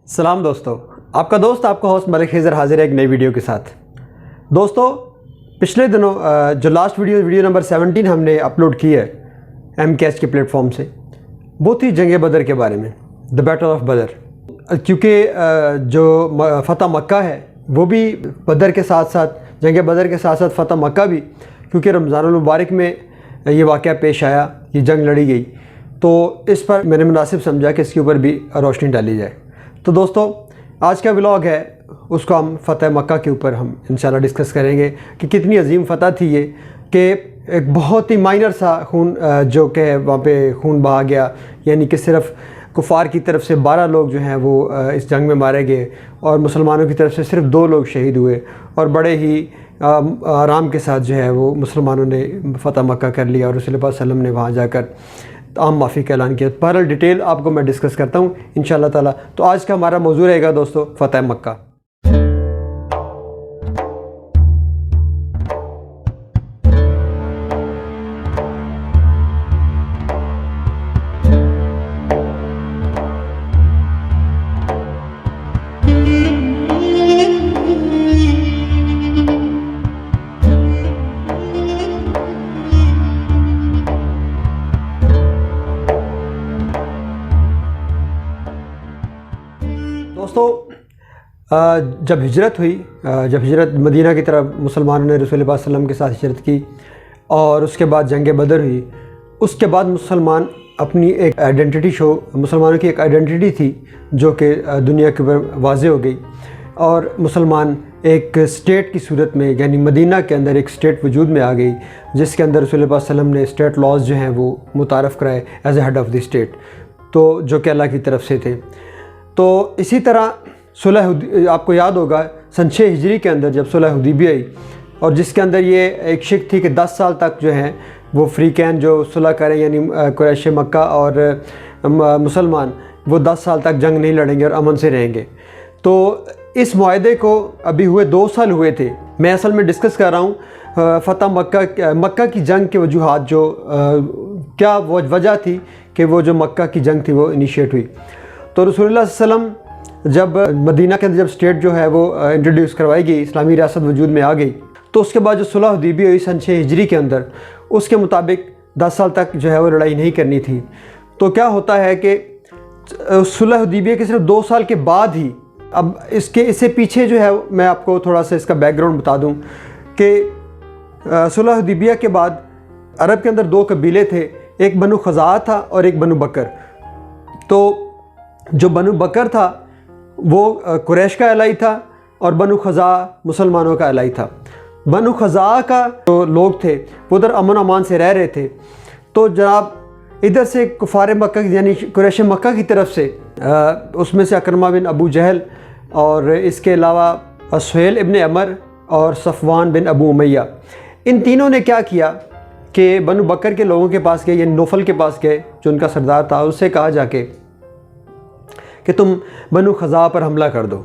سلام دوستو، آپ کا دوست آپ کا ہوسٹ ملک خضر حاضر ہے ایک نئی ویڈیو کے ساتھ۔ دوستو، پچھلے دنوں جو لاسٹ ویڈیو نمبر 17 ہم نے اپلوڈ کی ہے MKH کے پلیٹ فارم سے، وہ تھی جنگ بدر کے بارے میں، دی بیٹل آف بدر۔ کیونکہ جو فتح مکہ ہے وہ بھی بدر کے ساتھ ساتھ، جنگ بدر کے ساتھ ساتھ فتح مکہ بھی، کیونکہ رمضان المبارک میں یہ واقعہ پیش آیا، یہ جنگ لڑی گئی، تو اس پر میں نے مناسب سمجھا کہ اس کے اوپر بھی روشنی ڈالی جائے۔ تو دوستو، آج کا ولاگ ہے اس کو ہم فتح مکہ کے اوپر ہم انشاءاللہ ڈسکس کریں گے کہ کتنی عظیم فتح تھی یہ، کہ ایک بہت ہی مائنر سا خون جو کہ وہاں پہ خون بہا گیا، یعنی کہ صرف کفار کی طرف سے 12 لوگ جو ہیں وہ اس جنگ میں مارے گئے اور مسلمانوں کی طرف سے صرف 2 لوگ شہید ہوئے، اور بڑے ہی آرام کے ساتھ جو ہے وہ مسلمانوں نے فتح مکہ کر لیا، اور رسول اللہ صلی اللہ علیہ وسلم نے وہاں جا کر عام معافی کا اعلان کیا۔ بہرحال ڈیٹیل آپ کو میں ڈسکس کرتا ہوں انشاءاللہ تعالیٰ۔ تو آج کا ہمارا موضوع رہے گا دوستو فتح مکہ۔ دوستو، جب ہجرت ہوئی، جب ہجرت مدینہ کی طرف مسلمانوں نے رسول اللہ صلی اللہ علیہ وسلم کے ساتھ ہجرت کی، اور اس کے بعد جنگ بدر ہوئی، اس کے بعد مسلمان اپنی ایک آئیڈینٹی مسلمانوں کی ایک آئیڈینٹی تھی جو کہ دنیا کے اوپر واضح ہو گئی، اور مسلمان ایک اسٹیٹ کی صورت میں، یعنی مدینہ کے اندر ایک اسٹیٹ وجود میں آ گئی، جس کے اندر رسول اللہ صلی اللہ علیہ وسلم نے اسٹیٹ لاز جو ہیں وہ متعارف کرائے as a head of the state, تو جو کہ اللہ کی طرف سے تھے۔ تو اسی طرح صلح آپ کو یاد ہوگا سن 6 ہجری کے اندر جب صلح حدیبیہ آئی، اور جس کے اندر یہ ایک شک تھی کہ 10 سال تک جو ہیں وہ فریقین جو صلح کریں، یعنی قریش مکہ اور مسلمان، وہ 10 سال تک جنگ نہیں لڑیں گے اور امن سے رہیں گے۔ تو اس معاہدے کو ابھی ہوئے 2 سال ہوئے تھے۔ میں اصل میں ڈسکس کر رہا ہوں فتح مکہ کی جنگ کے وجوہات، جو کیا وجہ تھی کہ وہ جو مکہ کی جنگ تھی وہ انیشیٹ ہوئی۔ تو رسول اللہ صلی اللہ علیہ وسلم جب مدینہ کے اندر جب اسٹیٹ جو ہے وہ انٹروڈیوس کروائی گئی، اسلامی ریاست وجود میں آ گئی، تو اس کے بعد جو صلح حدیبیہ ہوئی سن 6 ہجری کے اندر، اس کے مطابق 10 سال تک جو ہے وہ لڑائی نہیں کرنی تھی۔ تو کیا ہوتا ہے کہ صلح حدیبیہ کے صرف 2 سال کے بعد ہی، اب اس سے پیچھے جو ہے میں آپ کو تھوڑا سا اس کا بیک گراؤنڈ بتا دوں کہ صلح حدیبیہ کے بعد عرب کے اندر 2 قبیلے تھے، ایک بنو خزاعہ تھا اور ایک بنو بکر۔ تو جو بنو بکر تھا وہ قریش کا الائی تھا، اور بنو خزاعہ مسلمانوں کا الائی تھا۔ بنو خزاعہ کا جو لوگ تھے وہ ادھر امن و امان سے رہ رہے تھے، تو جناب ادھر سے کفار مکہ یعنی قریش مکہ کی طرف سے اس میں سے اکرمہ بن ابو جہل، اور اس کے علاوہ سہیل ابن عمر اور صفوان بن ابو امیہ، ان تینوں نے کیا کیا کہ بنو بکر کے لوگوں کے پاس گئے، یعنی نوفل کے پاس گئے جو ان کا سردار تھا، اس سے کہا جا کے کہ تم بنو خزاعہ پر حملہ کر دو۔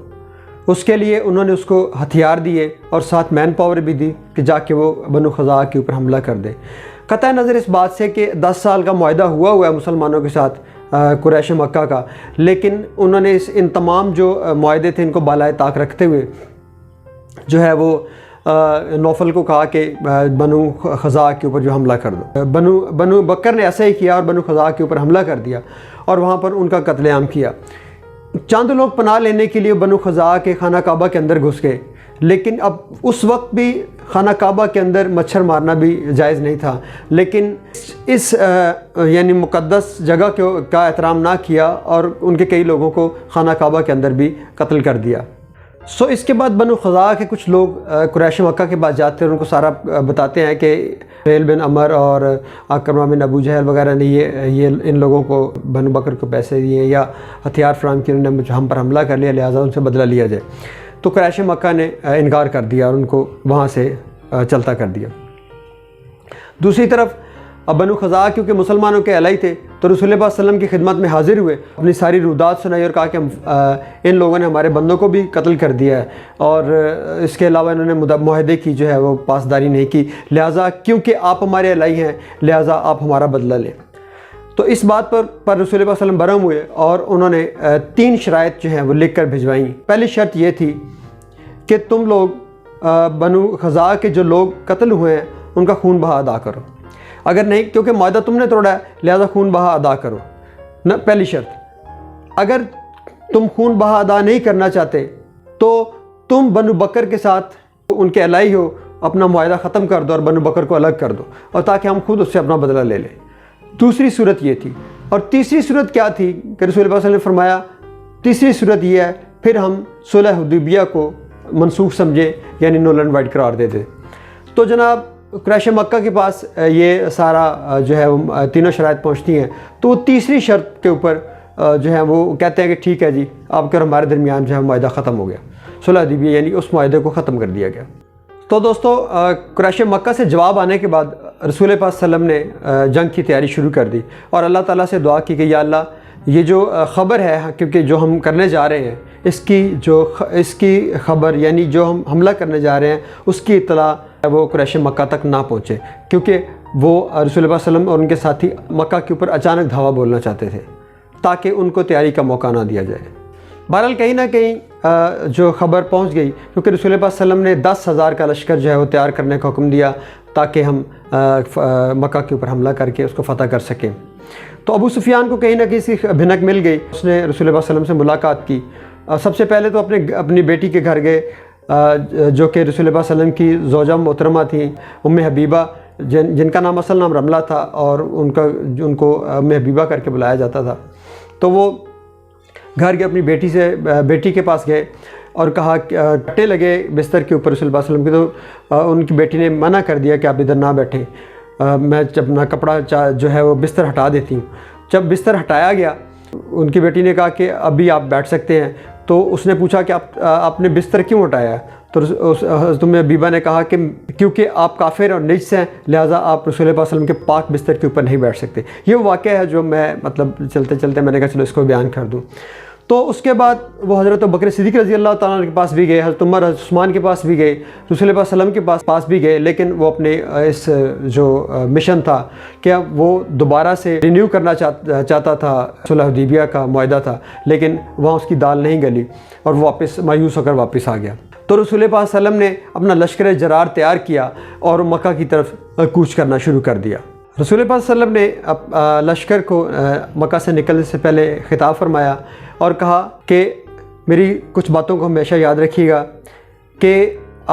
اس کے لیے انہوں نے اس کو ہتھیار دیے اور ساتھ مین پاور بھی دی کہ جا کے وہ بنو خزاعہ کے اوپر حملہ کر دے۔ قطع نظر اس بات سے کہ 10 سال کا معاہدہ ہوا ہے مسلمانوں کے ساتھ قریش مکہ کا، لیکن انہوں نے ان تمام جو معاہدے تھے ان کو بالائے طاق رکھتے ہوئے جو ہے وہ نوفل کو کہا کہ بنو خزاعہ کے اوپر جو حملہ کر دو۔ بنو بکر نے ایسا ہی کیا اور بنو خزاعہ کے اوپر حملہ کر دیا اور وہاں پر ان کا قتل عام کیا۔ چند لوگ پناہ لینے کے لیے بنو خزاعہ کے خانہ کعبہ کے اندر گھس گئے، لیکن اب اس وقت بھی خانہ کعبہ کے اندر مچھر مارنا بھی جائز نہیں تھا، لیکن اس یعنی مقدس جگہ کا احترام نہ کیا اور ان کے کئی لوگوں کو خانہ کعبہ کے اندر بھی قتل کر دیا۔ اس کے بعد بنو خزاعہ کے کچھ لوگ قریش مکہ کے پاس جاتے ہیں، ان کو سارا بتاتے ہیں کہ سہیل بن عمر اور اکرمہ بن ابو جہل وغیرہ نے یہ ان لوگوں کو بنو بکر کو پیسے دیے یا ہتھیار فراہم کیے، انہوں نے ہم پر حملہ کر لیا، لہٰذا ان سے بدلہ لیا جائے۔ تو قریش مکہ نے انکار کر دیا اور ان کو وہاں سے چلتا کر دیا۔ دوسری طرف اب بنو خزاعہ کیونکہ مسلمانوں کے الائی تھے، تو رسول اللہ صلی اللہ علیہ وسلم کی خدمت میں حاضر ہوئے، اپنی ساری رودات سنائی اور کہا کہ ان لوگوں نے ہمارے بندوں کو بھی قتل کر دیا ہے، اور اس کے علاوہ انہوں نے معاہدے کی جو ہے وہ پاسداری نہیں کی، لہٰذا کیونکہ آپ ہمارے الائی ہیں لہٰذا آپ ہمارا بدلہ لیں۔ تو اس بات پر رسول اللہ صلی اللہ علیہ وسلم برہم ہوئے اور انہوں نے 3 شرائط جو ہیں وہ لکھ کر بھجوائیں۔ پہلی شرط یہ تھی کہ تم لوگ بنو خزاعہ کے جو لوگ قتل ہوئے ہیں ان کا خون بہا ادا کرو، اگر نہیں، کیونکہ معاہدہ تم نے توڑا ہے لہذا خون بہا ادا کرو نہ، پہلی شرط۔ اگر تم خون بہا ادا نہیں کرنا چاہتے تو تم بنو بکر کے ساتھ ان کے الہی ہو، اپنا معاہدہ ختم کر دو اور بنو بکر کو الگ کر دو، اور تاکہ ہم خود اس سے اپنا بدلہ لے لیں۔ دوسری صورت یہ تھی، اور تیسری صورت کیا تھی کہ رسول اللہ صلی اللہ علیہ وسلم نے فرمایا تیسری صورت یہ ہے پھر ہم صلح حدیبیہ کو منسوخ سمجھے، یعنی نول اینڈ وائڈ قرار دے دے۔ تو جناب قریش مکہ کے پاس یہ سارا جو ہے وہ تینوں شرائط پہنچتی ہیں، تو وہ تیسری شرط کے اوپر جو ہے وہ کہتے ہیں کہ ٹھیک ہے جی، آپ کے اور ہمارے درمیان جو ہے معاہدہ ختم ہو گیا، صلح حدیبیہ یعنی اس معاہدے کو ختم کر دیا گیا۔ تو دوستو قریش مکہ سے جواب آنے کے بعد رسول پاک صلی اللہ علیہ وسلم نے جنگ کی تیاری شروع کر دی اور اللہ تعالیٰ سے دعا کی کہ یا اللہ یہ جو خبر ہے، کیونکہ جو ہم کرنے جا رہے ہیں اس کی خبر یعنی جو ہم حملہ کرنے جا رہے ہیں اس کی اطلاع وہ قریش مکہ تک نہ پہنچے، کیونکہ وہ رسول پاک صلی اللہ علیہ وسلم اور ان کے ساتھی مکہ کے اوپر اچانک دھاوا بولنا چاہتے تھے تاکہ ان کو تیاری کا موقع نہ دیا جائے۔ بہرحال کہیں نہ کہیں جو خبر پہنچ گئی، کیونکہ رسول پاک صلی اللہ علیہ وسلم نے 10,000 کا لشکر جو ہے وہ تیار کرنے کا حکم دیا تاکہ ہم مکہ کے اوپر حملہ کر کے اس کو فتح کر سکیں۔ تو ابو سفیان کو کہیں نہ کہیں سی بھنک مل گئی، اس نے رسول پاک صلی اللہ علیہ وسلم سے ملاقات کی۔ سب سے پہلے تو اپنی بیٹی کے گھر گئے جو کہ رسول پاک صلی اللہ علیہ وسلم کی زوجہ محترمہ تھیں، ام حبیبہ، جن کا نام اصل نام رملہ تھا اور ان کو ام حبیبہ کر کے بلایا جاتا تھا۔ تو وہ گھر کے اپنی بیٹی کے پاس گئے اور کہا کہ کٹے لگے بستر کے اوپر رسول اللہ صلی اللہ علیہ وسلم کی، تو ان کی بیٹی نے منع کر دیا کہ آپ ادھر نہ بیٹھیں، میں جب اپنا کپڑا جو ہے وہ بستر ہٹا دیتی ہوں۔ جب بستر ہٹایا گیا ان کی بیٹی نے کہا کہ ابھی آپ بیٹھ سکتے ہیں، تو اس نے پوچھا کہ آپ نے بستر کیوں ہٹایا ہے؟ تو حضرت ام حبیبہ نے کہا کہ کیونکہ آپ کافر اور نجس ہیں لہٰذا آپ رسول اللہ صلی اللہ علیہ وسلم کے پاک بستر کے اوپر نہیں بیٹھ سکتے۔ یہ واقعہ ہے جو میں چلتے چلتے میں نے کہا چلو اس کو بیان کر دوں۔ تو اس کے بعد وہ حضرت ابوبکر صدیق رضی اللہ تعالیٰ عنہ کے پاس بھی گئے، حضرت عمر، حضرت عثمان کے پاس بھی گئے، رسول اللہ صلی اللہ علیہ وسلم کے پاس بھی گئے، لیکن وہ اپنے اس جو مشن تھا کہ وہ دوبارہ سے رینیو کرنا چاہتا تھا، صلح حدیبیہ کا معاہدہ تھا، لیکن وہاں اس کی دال نہیں گلی اور وہ واپس مایوس ہو کر واپس آ گیا۔ تو رسول پاک صلی اللہ علیہ وسلم نے اپنا لشکر جرار تیار کیا اور مکہ کی طرف کوچ کرنا شروع کر دیا۔ رسول پاک صلی اللہ علیہ وسلم نے لشکر کو مکہ سے نکلنے سے پہلے خطاب فرمایا اور کہا کہ میری کچھ باتوں کو ہمیشہ یاد رکھیے گا کہ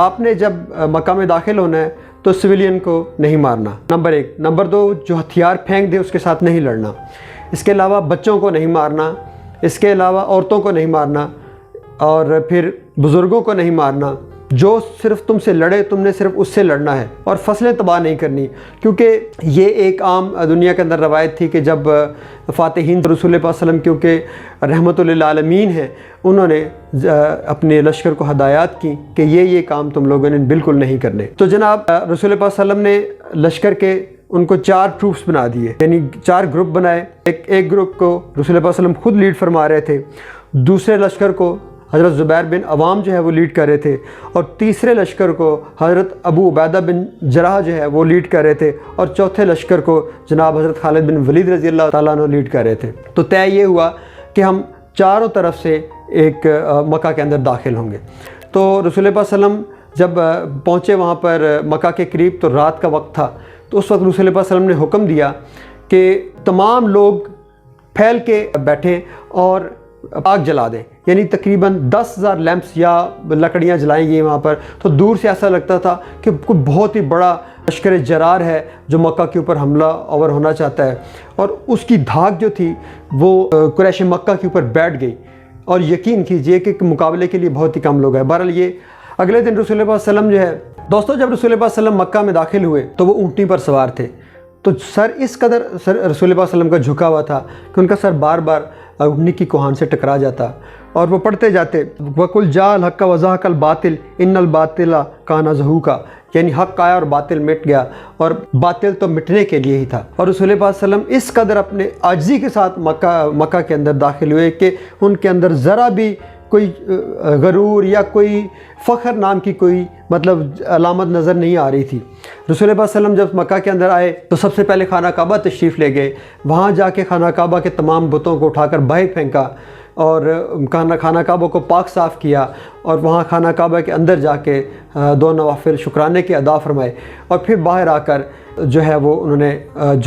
آپ نے جب مکہ میں داخل ہونا ہے تو سویلین کو نہیں مارنا، نمبر 1۔ نمبر 2، جو ہتھیار پھینک دے اس کے ساتھ نہیں لڑنا۔ اس کے علاوہ بچوں کو نہیں مارنا، اس کے علاوہ عورتوں کو نہیں مارنا، اور پھر بزرگوں کو نہیں مارنا۔ جو صرف تم سے لڑے تم نے صرف اس سے لڑنا ہے، اور فصلیں تباہ نہیں کرنی، کیونکہ یہ ایک عام دنیا کے اندر روایت تھی کہ جب فاتحین رسول پاک صلی اللہ علیہ وسلم کیونکہ رحمت للعالمین ہیں، انہوں نے اپنے لشکر کو ہدایات کی کہ یہ کام تم لوگوں نے بالکل نہیں کرنے۔ تو جناب رسول پاک صلی اللہ علیہ وسلم نے لشکر کے ان کو 4 ٹروپس بنا دیے، یعنی 4 گروپ بنائے۔ ایک گروپ کو رسول پاک صلی اللہ علیہ وسلم خود لیڈ فرما رہے تھے، دوسرے لشکر کو حضرت زبیر بن عوام جو ہے وہ لیڈ کر رہے تھے، اور تیسرے لشکر کو حضرت ابو عبیدہ بن جراح جو ہے وہ لیڈ کر رہے تھے، اور چوتھے لشکر کو جناب حضرت خالد بن ولید رضی اللہ تعالیٰ عنہ لیڈ کر رہے تھے۔ تو طے یہ ہوا کہ ہم چاروں طرف سے ایک مکہ کے اندر داخل ہوں گے۔ تو رسول پاک صلی اللہ علیہ وسلم جب پہنچے وہاں پر مکہ کے قریب تو رات کا وقت تھا، تو اس وقت رسول پاک صلی اللہ علیہ وسلم نے حکم دیا کہ تمام لوگ پھیل کے بیٹھیں اور آگ جلا دیں، یعنی تقریباً 10,000 لیمپس یا لکڑیاں جلائیں گی وہاں پر۔ تو دور سے ایسا لگتا تھا کہ کوئی بہت ہی بڑا لشکر جرار ہے جو مکہ کے اوپر حملہ آور ہونا چاہتا ہے، اور اس کی دھاک جو تھی وہ قریش مکہ کے اوپر بیٹھ گئی، اور یقین کیجئے کہ مقابلے کے لیے بہت ہی کم لوگ ہیں۔ بہرحال یہ اگلے دن رسول اللہ صلی اللہ علیہ وسلم جو ہے دوستو، جب رسول اللہ صلی اللہ علیہ وسلم مکہ میں داخل ہوئے تو وہ اونٹنی پر سوار تھے، تو سر اس قدر رسول اللہ صلی اللہ علیہ وسلم کا جھکا ہوا تھا کہ ان کا سر بار بار اونٹنی کی کوہان سے ٹکرا جاتا، اور وہ پڑھتے جاتے وَقُلْ جَاءَ الْحَقُّ وَزَهَقَ الْبَاطِلُ إِنَّ الْبَاطِلَ كَانَ زَهُوقًا، یعنی حق آیا اور باطل مٹ گیا، اور باطل تو مٹنے کے لیے ہی تھا۔ اور رسول اللہ صلی اللہ علیہ وسلم اس قدر اپنے عاجزی کے ساتھ مکہ کے اندر داخل ہوئے کہ ان کے اندر ذرا بھی کوئی غرور یا کوئی فخر نام کی کوئی مطلب علامت نظر نہیں آ رہی تھی۔ رسول اللہ صلی اللہ علیہ وسلم جب مکہ کے اندر آئے تو سب سے پہلے خانہ کعبہ تشریف لے گئے، وہاں جا کے خانہ کعبہ کے تمام بتوں کو اٹھا کر باہر پھینکا اور خانہ کعبہ کو پاک صاف کیا، اور وہاں خانہ کعبہ کے اندر جا کے 2 نوافل شکرانے کے ادا فرمائے، اور پھر باہر آ کر جو ہے وہ انہوں نے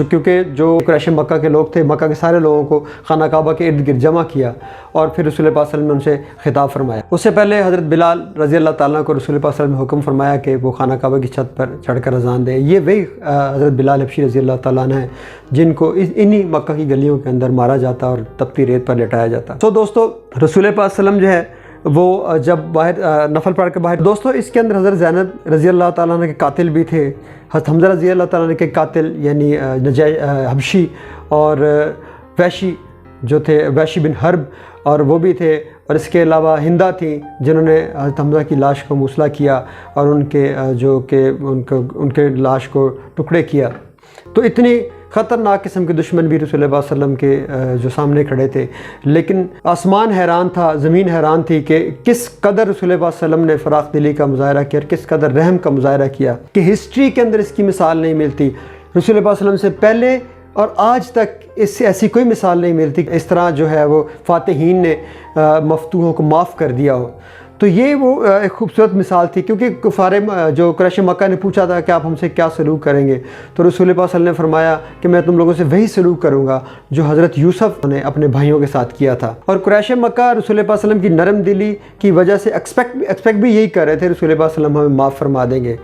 کیونکہ جو قریش مکہ کے لوگ تھے، مکہ کے سارے لوگوں کو خانہ کعبہ کے ارد گرد جمع کیا، اور پھر رسول اللہ صلی اللہ علیہ وسلم نے ان سے خطاب فرمایا۔ اس سے پہلے حضرت بلال رضی اللہ تعالیٰ کو رسول اللہ صلی اللہ علیہ وسلم نے حکم فرمایا کہ وہ خانہ کعبہ کی چھت پر چڑھ کر اذان دیں۔ یہ وہی حضرت بلال حبشی رضی اللہ تعالیٰ عنہ ہیں جن کو انہی مکہ کی گلیوں کے اندر مارا جاتا اور تپتی ریت پر لٹایا جاتا۔ تو دوستو رسول اللہ صلی اللہ علیہ وسلم جو ہے وہ جب باہر نفل پڑھ کے باہر، دوستو اس کے اندر حضرت زینب رضی اللہ تعالیٰ عنہ کے قاتل بھی تھے، حضرت حمزہ رضی اللہ تعالیٰ عنہ کے قاتل یعنی حبشی، اور وحشی جو تھے وحشی بن حرب، اور وہ بھی تھے، اور اس کے علاوہ ہندہ تھیں جنہوں نے حضرت حمزہ کی لاش کو موصلہ کیا اور ان کے لاش کو ٹکڑے کیا۔ تو اتنی خطرناک قسم کے دشمن بھی رسول اللہ صلی اللہ علیہ وسلم کے جو سامنے کھڑے تھے، لیکن آسمان حیران تھا، زمین حیران تھی کہ کس قدر رسول اللہ صلی اللہ علیہ وسلم نے فراخ دلی کا مظاہرہ کیا اور کس قدر رحم کا مظاہرہ کیا کہ ہسٹری کے اندر اس کی مثال نہیں ملتی۔ رسول اللہ صلی اللہ علیہ وسلم سے پہلے اور آج تک اس سے ایسی کوئی مثال نہیں ملتی کہ اس طرح جو ہے وہ فاتحین نے مفتوحوں کو معاف کر دیا ہو۔ تو یہ وہ ایک خوبصورت مثال تھی، کیونکہ کفار جو قریش مکہ نے پوچھا تھا کہ آپ ہم سے کیا سلوک کریں گے، تو رسول اللہ صلی اللہ علیہ وسلم نے فرمایا کہ میں تم لوگوں سے وہی سلوک کروں گا جو حضرت یوسف نے اپنے بھائیوں کے ساتھ کیا تھا۔ اور قریش مکہ رسول اللہ صلی اللہ علیہ وسلم کی نرم دلی کی وجہ سے ایکسپیکٹ بھی یہی کر رہے تھے رسول اللہ صلی اللہ علیہ وسلم ہمیں معاف فرما دیں گے۔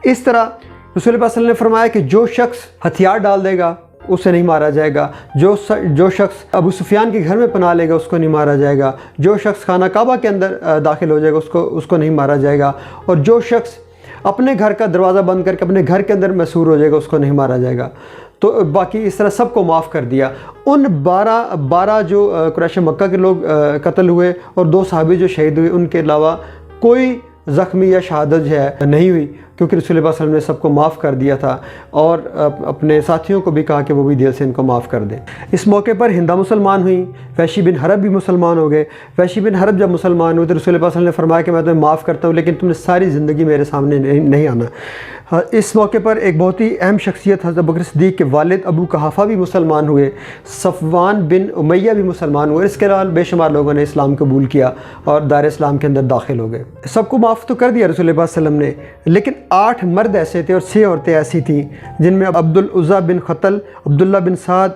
اس طرح رسول اللہ صلی اللہ علیہ وسلم نے فرمایا کہ جو شخص ہتھیار ڈال دے گا اسے نہیں مارا جائے گا، جو شخص ابو سفیان کے گھر میں پناہ لے گا اس کو نہیں مارا جائے گا، جو شخص خانہ کعبہ کے اندر داخل ہو جائے گا اس کو نہیں مارا جائے گا، اور جو شخص اپنے گھر کا دروازہ بند کر کے اپنے گھر کے اندر مسحور ہو جائے گا اس کو نہیں مارا جائے گا۔ تو باقی اس طرح سب کو معاف کر دیا۔ ان 12 جو قریش مکہ کے لوگ قتل ہوئے اور 2 صحابی جو شہید ہوئے، ان کے علاوہ کوئی زخمی یا شہادت جو ہے نہیں ہوئی، کیونکہ رسول اللہ صلی اللہ علیہ وسلم نے سب کو معاف کر دیا تھا، اور اپنے ساتھیوں کو بھی کہا کہ وہ بھی دل سے ان کو معاف کر دیں۔ اس موقع پر ہندہ مسلمان ہوئیں، وحشی بن حرب بھی مسلمان ہو گئے۔ وحشی بن حرب جب مسلمان ہوئے تو رسول اللہ صلی اللہ علیہ وسلم نے فرمایا کہ میں تمہیں معاف کرتا ہوں، لیکن تم نے ساری زندگی میرے سامنے نہیں آنا۔ اس موقع پر ایک بہت ہی اہم شخصیت حضرت بکر صدیق کے والد ابو قحافہ بھی مسلمان ہوئے، صفوان بن امیہ بھی مسلمان ہوئے، اس کے علاوہ بے شمار لوگوں نے اسلام قبول کیا اور دار اسلام کے اندر داخل ہو گئے۔ سب کو معاف تو کر دیا رسول اللہ صلی اللہ علیہ وسلم نے، لیکن 8 مرد ایسے تھے اور 6 عورتیں ایسی تھیں جن میں عبد العزیٰ بن خطل، عبداللہ بن سعد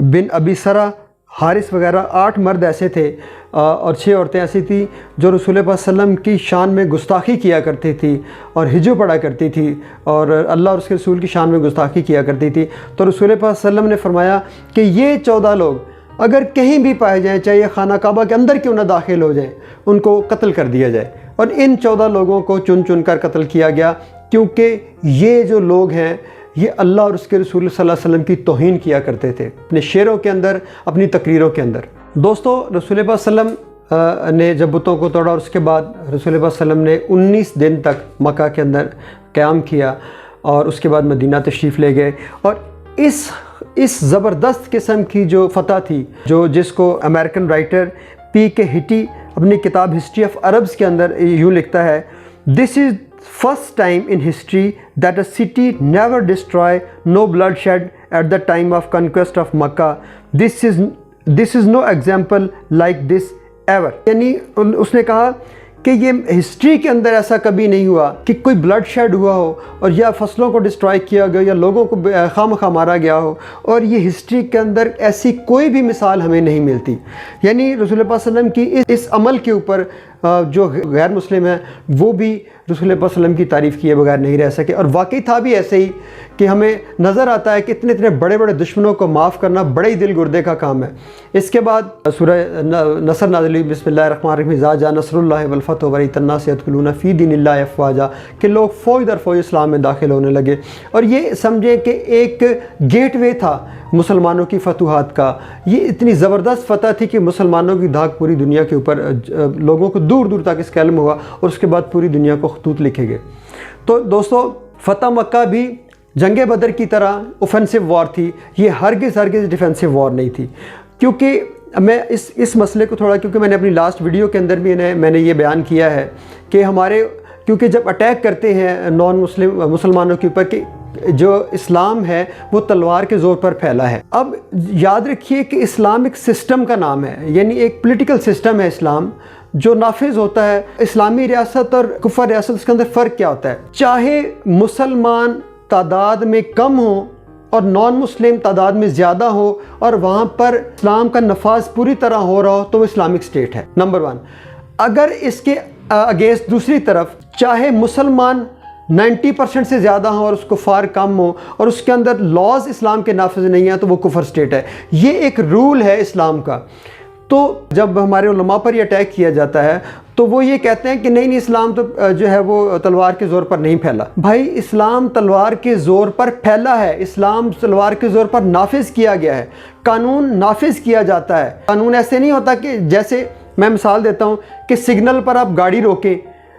بن ابی سرہ، حارث وغیرہ 8 مرد ایسے تھے اور 6 عورتیں ایسی تھیں جو رسول اللہ صلی اللہ علیہ وسلم کی شان میں گستاخی کیا کرتی تھی اور ہجو پڑھا کرتی تھی اور اللہ اور اس کے رسول کی شان میں گستاخی کیا کرتی تھی۔ تو رسول اللہ صلی اللہ علیہ وسلم نے فرمایا کہ یہ 14 لوگ اگر کہیں بھی پائے جائیں، چاہے یہ خانہ کعبہ کے اندر کیوں نہ داخل ہو جائیں، ان کو قتل کر دیا جائے۔ اور ان 14 لوگوں کو چن کر قتل کیا گیا، کیونکہ یہ جو لوگ ہیں یہ اللہ اور اس کے رسول صلی اللہ علیہ وسلم کی توہین کیا کرتے تھے اپنے شعروں کے اندر، اپنی تقریروں کے اندر۔ دوستو رسول اللہ صلی اللہ علیہ وسلم نے جب بتوں کو توڑا اور اس کے بعد رسول اللہ صلی اللہ علیہ وسلم نے 19 دن تک مکہ کے اندر قیام کیا اور اس کے بعد مدینہ تشریف لے گئے، اور اس زبردست قسم کی جو فتح تھی جس کو امریکن رائٹر پی کے ہٹی اپنی کتاب ہسٹری آف عربز کے اندر یوں لکھتا ہے، دس از first time in history that a city never destroy, no bloodshed at the time of conquest of Makkah. This is no example like this ever. یعنی اس نے کہا کہ یہ ہسٹری کے اندر ایسا کبھی نہیں ہوا کہ کوئی بلڈ شیڈ ہوا ہو اور یا فصلوں کو ڈسٹرائے کیا گیا یا لوگوں کو خواہ مارا گیا ہو، اور یہ ہسٹری کے اندر ایسی کوئی بھی مثال ہمیں نہیں ملتی۔ یعنی رسول اللہ صلی اللہ علیہ وسلم کی اس عمل کے اوپر جو غیر مسلم ہیں وہ بھی رسول اللہ صلی اللہ علیہ وسلم کی تعریف کیے بغیر نہیں رہ سکے، اور واقعی تھا بھی ایسے ہی کہ ہمیں نظر آتا ہے کہ اتنے بڑے دشمنوں کو معاف کرنا بڑے ہی دل گردے کا کام ہے۔ اس کے بعد سورہ نصر نازل ہوئی، بسم اللہ الرحمن الرحیم، اذا جاء نصر اللہ والفتح ورأیت الناس يدخلون فی دین اللہ افواجا، کہ لوگ فوج در فوج اسلام میں داخل ہونے لگے، اور یہ سمجھیں کہ ایک گیٹ وے تھا مسلمانوں کی فتوحات کا۔ یہ اتنی زبردست فتح تھی کہ مسلمانوں کی دھاک پوری دنیا کے اوپر، لوگوں کو دور دور تک اس کا علم ہوا اور اس کے بعد پوری دنیا کو خطوط لکھے گئے۔ تو دوستو فتح مکہ بھی جنگ بدر کی طرح اوفینسو وار تھی، یہ ہرگز ڈیفینسو وار نہیں تھی، کیونکہ میں اس مسئلے کو تھوڑا، کیونکہ میں نے اپنی لاسٹ ویڈیو کے اندر بھی میں نے یہ بیان کیا ہے کہ ہمارے، کیونکہ جب اٹیک کرتے ہیں نان مسلم مسلمانوں کے اوپر کہ جو اسلام ہے وہ تلوار کے زور پر پھیلا ہے. اب یاد رکھیے کہ اسلام ایک سسٹم کا نام ہے، یعنی ایک پولیٹیکل سسٹم ہے اسلام جو نافذ ہوتا ہے. اسلامی ریاست اور کفر ریاست، اس کے اندر فرق کیا ہوتا ہے؟ چاہے مسلمان تعداد میں کم ہوں اور نان مسلم تعداد میں زیادہ ہو اور وہاں پر اسلام کا نفاذ پوری طرح ہو رہا ہو تو وہ اسلامک اسٹیٹ ہے. نمبر 1. اگر اس کے اگینسٹ دوسری طرف چاہے مسلمان 90% سے زیادہ ہوں اور اس کفار کم ہوں اور اس کے اندر لاز اسلام کے نافذ نہیں ہیں تو وہ کفر اسٹیٹ ہے. یہ ایک رول ہے اسلام کا. تو جب ہمارے علماء پر یہ اٹیک کیا جاتا ہے تو وہ یہ کہتے ہیں کہ نہیں اسلام تو جو ہے وہ تلوار کے زور پر نہیں پھیلا. بھائی اسلام تلوار کے زور پر پھیلا ہے، اسلام تلوار کے زور پر نافذ کیا گیا ہے، قانون نافذ کیا جاتا ہے. قانون ایسے نہیں ہوتا کہ جیسے میں مثال دیتا ہوں کہ سگنل پر آپ گاڑی روکیں،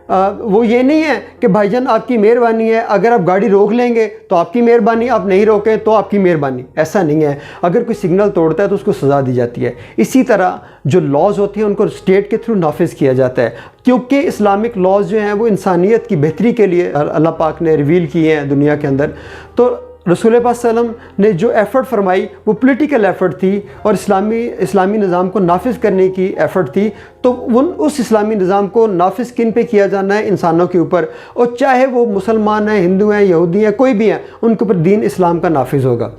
وہ یہ نہیں ہے کہ بھائی جان آپ کی مہربانی ہے، اگر آپ گاڑی روک لیں گے تو آپ کی مہربانی، آپ نہیں روکیں تو آپ کی مہربانی. ایسا نہیں ہے. اگر کوئی سگنل توڑتا ہے تو اس کو سزا دی جاتی ہے. اسی طرح جو لاز ہوتے ہیں ان کو اسٹیٹ کے تھرو نافذ کیا جاتا ہے، کیونکہ اسلامک لاز جو ہیں وہ انسانیت کی بہتری کے لیے اللہ پاک نے ریویل کیے ہیں دنیا کے اندر. تو رسول پاک صلی اللہ علیہ وسلم نے جو ایفرٹ فرمائی وہ پولیٹیکل ایفرٹ تھی اور اسلامی نظام کو نافذ کرنے کی ایفرٹ تھی. تو اس اسلامی نظام کو نافذ کن پہ کیا جانا ہے؟ انسانوں کے اوپر، اور چاہے وہ مسلمان ہیں، ہندو ہیں، یہودی ہیں، کوئی بھی ہیں، ان کے اوپر دین اسلام کا نافذ ہوگا.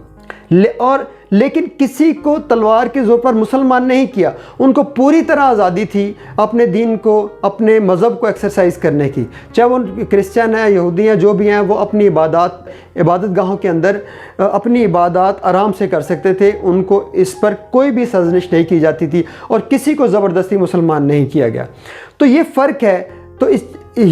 لیکن کسی کو تلوار کے زور پر مسلمان نہیں کیا. ان کو پوری طرح آزادی تھی اپنے دین کو، اپنے مذہب کو ایکسرسائز کرنے کی. چاہے وہ کرسچن ہیں، یہودی ہیں، جو بھی ہیں، وہ اپنی عبادت گاہوں کے اندر اپنی عبادات آرام سے کر سکتے تھے. ان کو اس پر کوئی بھی سازش نہیں کی جاتی تھی اور کسی کو زبردستی مسلمان نہیں کیا گیا. تو یہ فرق ہے. تو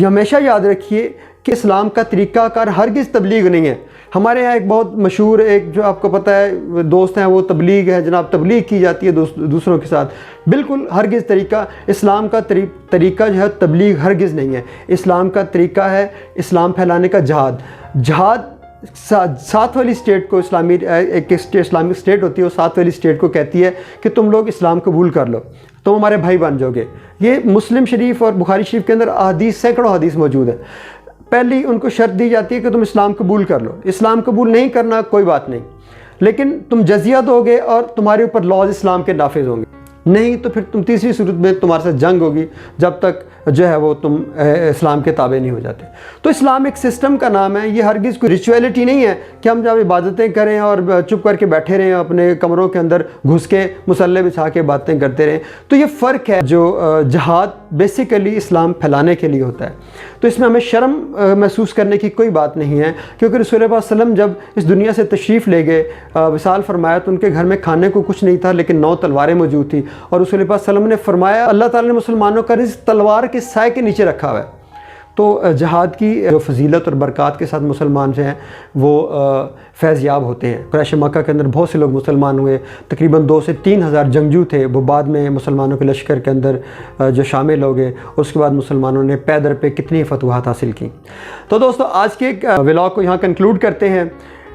ہمیشہ یاد رکھیے کہ اسلام کا طریقہ کار ہرگز تبلیغ نہیں ہے. ہمارے یہاں ایک بہت مشہور ایک جو آپ کو پتہ ہے دوست ہیں، وہ تبلیغ ہے جناب. تبلیغ کی جاتی ہے دوسروں کے ساتھ. بالکل ہرگز طریقہ اسلام کا طریقہ جو ہے تبلیغ ہرگز نہیں ہے. اسلام کا طریقہ ہے اسلام پھیلانے کا جہاد. 7 والی اسٹیٹ کو ایک اسلامک اسٹیٹ ہوتی ہے، وہ 7 والی اسٹیٹ کو کہتی ہے کہ تم لوگ اسلام قبول کر لو، تم ہمارے بھائی بن جاؤ گے. یہ مسلم شریف اور بخاری شریف کے اندر احادیث، سینکڑوں حدیث موجود ہیں. پہلی ان کو شرط دی جاتی ہے کہ تم اسلام قبول کر لو. اسلام قبول نہیں کرنا کوئی بات نہیں، لیکن تم جزیہ دو گے اور تمہارے اوپر لاز اسلام کے نافذ ہوں گے. نہیں تو پھر تم تیسری صورت میں تمہارے ساتھ جنگ ہوگی جب تک جو ہے وہ تم اسلام کے تابع نہیں ہو جاتے. تو اسلام ایک سسٹم کا نام ہے. یہ ہرگز کوئی ریچویلٹی نہیں ہے کہ ہم جب عبادتیں کریں اور چپ کر کے بیٹھے رہیں اپنے کمروں کے اندر گھس کے مسلح بچھا کے باتیں کرتے رہیں. تو یہ فرق ہے. جو جہاد بیسیکلی اسلام پھیلانے کے لیے ہوتا ہے. تو اس میں ہمیں شرم محسوس کرنے کی کوئی بات نہیں ہے، کیونکہ رسول اللہ صلی اللہ علیہ وسلم جب اس دنیا سے تشریف لے گئے، وصال فرمایا، تو ان کے گھر میں کھانے کو کچھ نہیں تھا لیکن 9 تلواریں موجود تھیں. اور رسول اللہ صلی اللہ علیہ وسلم نے فرمایا اللہ تعالیٰ نے مسلمانوں کا رزق تلوار کے سائے کے نیچے رکھا ہوا ہے. تو جہاد کی جو فضیلت اور برکات کے ساتھ مسلمان جو ہیں وہ فیض یاب ہوتے ہیں. قریش مکہ کے اندر بہت سے لوگ مسلمان ہوئے، تقریباً 2 سے 3 ہزار جنگجو تھے. وہ بعد میں مسلمانوں کے لشکر کے اندر جو شامل ہو گئے. اس کے بعد مسلمانوں نے پے در پہ کتنی فتوحات حاصل کی. تو دوستو آج کے ولاگ کو یہاں کنکلوڈ کرتے ہیں.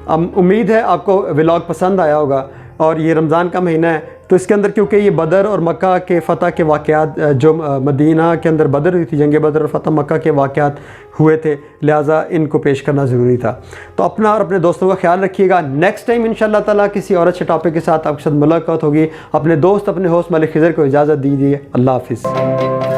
امید ہے آپ کو ولاگ پسند آیا ہوگا. اور یہ رمضان کا مہینہ ہے تو اس کے اندر کیونکہ یہ بدر اور مکہ کے فتح کے واقعات، جو مدینہ کے اندر بدر ہوئی تھی، جنگ بدر اور فتح مکہ کے واقعات ہوئے تھے، لہٰذا ان کو پیش کرنا ضروری تھا. تو اپنا اور اپنے دوستوں کا خیال رکھیے گا. نیکسٹ ٹائم انشاءاللہ تعالیٰ کسی اور اچھے ٹاپک کے ساتھ آپ کے ساتھ ملاقات ہوگی. اپنے دوست اپنے ہوسٹ ملک خضر کو اجازت دیجیے. اللہ حافظ.